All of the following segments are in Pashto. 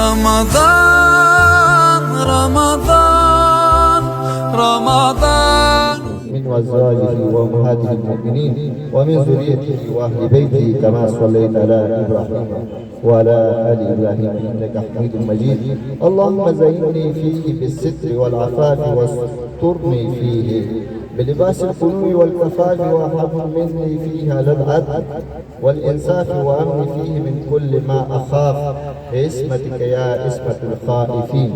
رمضان رمضان رمضان من وأزواجه وأمهاته المؤمنين ومن ذريته وأهل بيته كما صليت على إبراهيم وعلى آل إبراهيم إنك حميد مجيد. اللهم زينني فيه بالستر والعفاف واسترني فيه بلباس الفنون والكفاف وهب مني فيها للعدل والإنصاف وأمن فيه من كل ما أخاف بعصمتك يا عصمة الخائفين.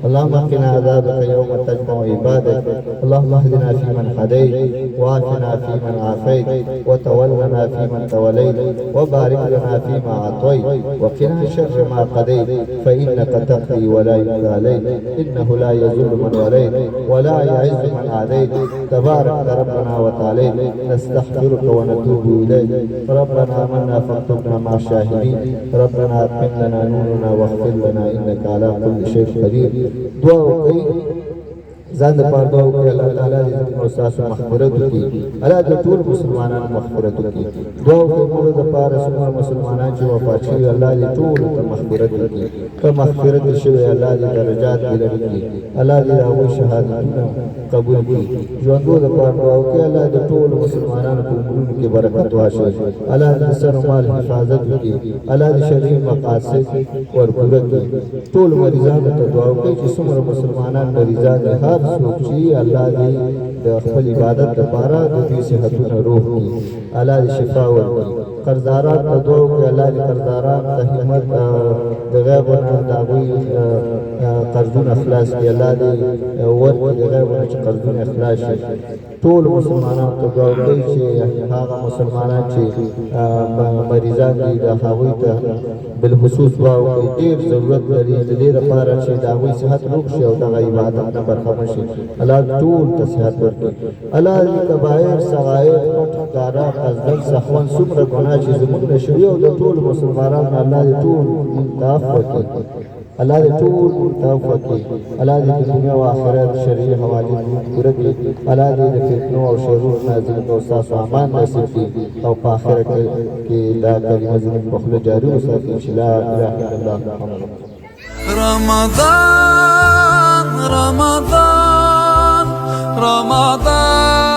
اللهم قنا عذابك يوم تجمع عبادك. اللهم اهدنا فيمن هديت وعافنا فيمن عافيت وتولنا فيمن توليت وبارك لنا فيما أعطيت وقنا شر ما قضيت فإنك تقضي ولا يقضى عليك إنه لا يذل من وليت ولا يعز من عاديت تبارك ربنا وتعالى. نستغفرك ونتوب إليك. ربنا آمنا فاكتبنا مع الشاهدين. ربنا أتمم لنا نورنا واغفر لنا إنك على كل شيء قدير. دعا وکړئ ځان د پاره دعا وکړئ الله تعالی دې زموږ او ستاسو مغفرت وکړي. الله د ټول مسلمانانو مغفرت وکړي. دعا وکړئ موږ د پاره څومره مسلمانان چې وفات شوي الله دې ټولو ته مغفرت وکړي. که مغفرت شوي الله دې درجات دې لوړ کړي. الله دې د هغوی شهادتونه قبول کړي. ژوندو د پاره دعا وکړئ الله د ټولو مسلمانانو په عمرونو کې برکت واچوي. الله دې سر و مال حفاظت وکړي. الله دې شرعي مقاصد ورپوره کړي. ټول مریضانو ته دعا وکړئ چې څومره مسلمانان مریضان دي هر څوک چې الله دې د خپل عبادت لپاره د دوی صحتونه روح کړي. الله دې شفا ورکړي. قرضداران ته دعا وکړئ الله دې قرضداران ته همت د غیبونه د هغوی قرضونه خلاص کړي. الله دې ورکړي د غیبونه چې قرضونه خلاص شي. ټول مسلمانانو ته دعا وکړئ چې هغه مسلمانان چې مریضان دي د هغوی ته بالخصوص دعا وکړئ. ډېر ضرورت لري د دې لپاره چې د هغوی صحت روغ شي او دغه عبادت نه برخمن شي. الله ټول ته صحت ورکړي. الله دې کبایر صغایر پټ ښکاره قصدن سخون څومره ګناه چې زموږ نه شوي او د ټولو مسلمانانو الله دې ټول انصاف وکړي. الله دې ټول انصاف وکړي. الله دې د دنیا او آخرت شرعي حوادث پوره کړي. الله دې د فتنو او شرور نه زموږ او ستاسو امان نصیب کړي او په آخرت کې دا کلمه زموږ په خوله جاري وساتي چې لا اله الا الله محمد رمضان رمضان رمضان